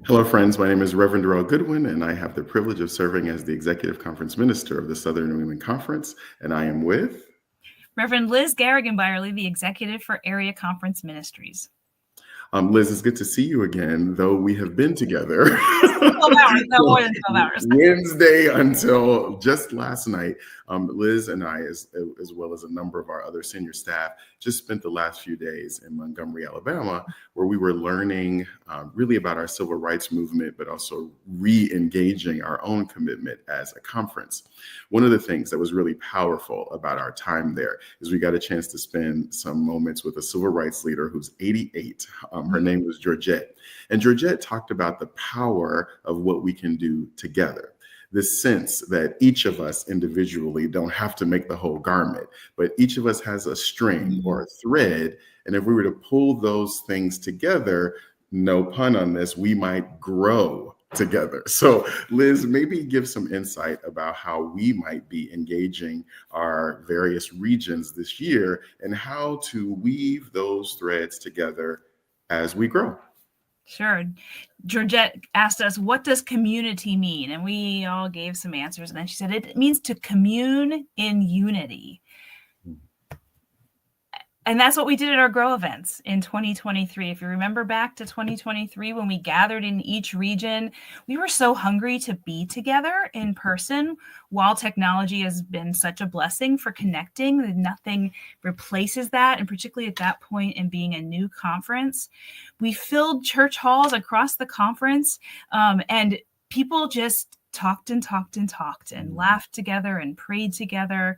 Hello, friends. My name is Reverend Darrell Goodwin, and I have the privilege of serving as the Executive Conference Minister of the Southern New England Conference. And I am with Reverend Liz Garrigan-Byerly, the Executive for Area Conference Ministries. Liz, it's good to see you again, though we have been together 12 hours, no more than 12 hours. Wednesday until just last night. Liz and I, as well as a number of our other senior staff, just spent the last few days in Montgomery, Alabama, where we were learning really about our civil rights movement, but also re-engaging our own commitment as a conference. One of the things that was really powerful about our time there is we got a chance to spend some moments with a civil rights leader who's 88. Her name was Georgette. And Georgette talked about the power of what we can do together. This sense that each of us individually don't have to make the whole garment, but each of us has a string or a thread. And if we were to pull those things together, no pun on this, we might grow together. So Liz, maybe give some insight about how we might be engaging our various regions this year and how to weave those threads together as we grow. Sure. Georgette asked us, what does community mean? And we all gave some answers. And then she said, it means to commune in unity. And that's what we did at our Grow events in 2023. If you remember back to 2023, when we gathered in each region, we were so hungry to be together in person. While technology has been such a blessing for connecting, nothing replaces that. And particularly at that point in being a new conference, we filled church halls across the conference, and people just talked and laughed together and prayed together.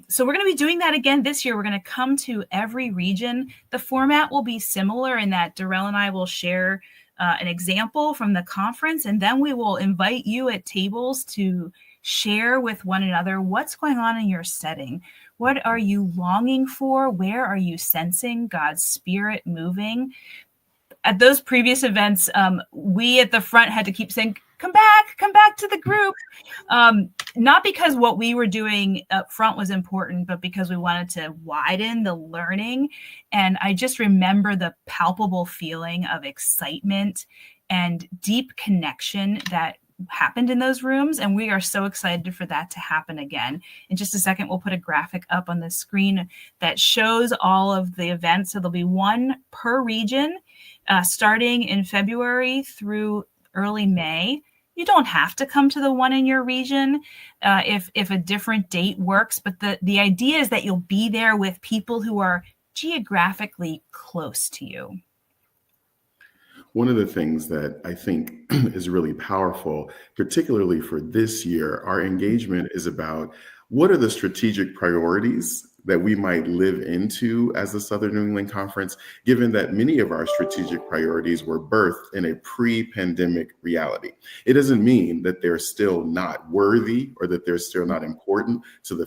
So we're going to be doing that again this year. We're going to come to every region. The format will be similar in that Darrell and I will share an example from the conference, and then we will invite you at tables to share with one another what's going on in your setting. What are you longing for? Where are you sensing God's Spirit moving? At those previous events, we at the front had to keep saying, come back to the group. Not because what we were doing up front was important, but because we wanted to widen the learning. And I just remember the palpable feeling of excitement and deep connection that happened in those rooms. And we are so excited for that to happen again. In just a second, we'll put a graphic up on the screen that shows all of the events. So there'll be one per region, starting in February through early May. You don't have to come to the one in your region if a different date works, but the idea is that you'll be there with people who are geographically close to you. One of the things that I think is really powerful, particularly for this year, our engagement is about what are the strategic priorities that we might live into as the Southern New England Conference, given that many of our strategic priorities were birthed in a pre-pandemic reality. It doesn't mean that they're still not worthy or that they're still not important to the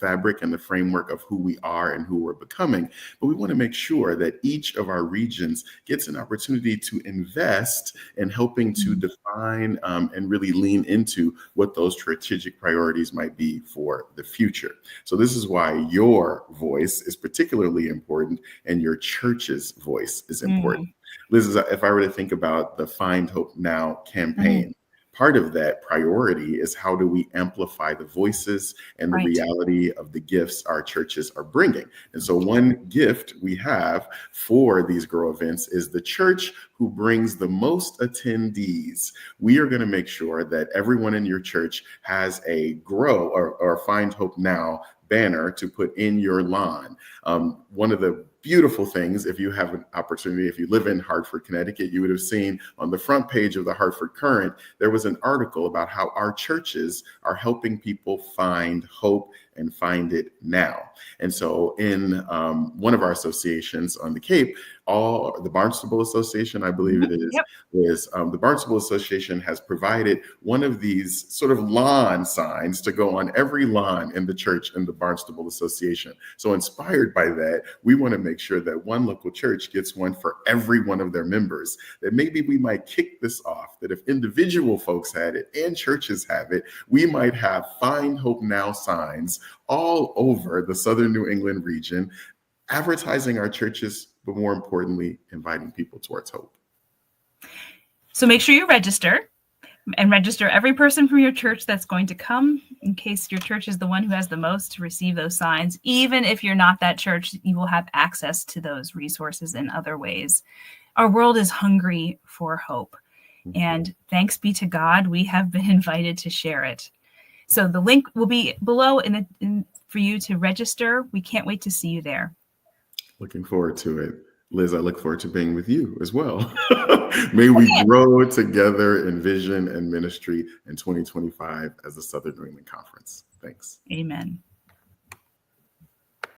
fabric and the framework of who we are and who we're becoming, but we want to make sure that each of our regions gets an opportunity to invest in helping to define and really lean into what those strategic priorities might be for the future. So this is why your voice is particularly important and your church's voice is important. Liz, if I were to think about the Find Hope Now campaign, part of that priority is how do we amplify the voices and the reality of the gifts our churches are bringing. And so one gift we have for these Grow events is the church who brings the most attendees. We are going to make sure that everyone in your church has a Grow or Find Hope Now banner to put in your lawn. One of the beautiful things, if you have an opportunity, if you live in Hartford, Connecticut, you would have seen on the front page of the Hartford Courant, there was an article about how our churches are helping people find hope and find it now. And so in one of our associations on the Cape, the Barnstable Association, I believe it is, the Barnstable Association has provided one of these sort of lawn signs to go on every lawn in the church in the Barnstable Association. So inspired by that, we want to make sure that one local church gets one for every one of their members, that maybe we might kick this off, that if individual folks had it and churches have it, we might have Find Hope Now signs all over the Southern New England region, advertising our churches, but more importantly, inviting people towards hope. So make sure you register, and register every person from your church that's going to come, in case your church is the one who has the most to receive those signs. Even if you're not that church, you will have access to those resources in other ways. Our world is hungry for hope. And thanks be to God, we have been invited to share it. So the link will be below for you to register. We can't wait to see you there. Looking forward to it. Liz, I look forward to being with you as well. May we grow together in vision and ministry in 2025 as the Southern New England Conference. Thanks. Amen.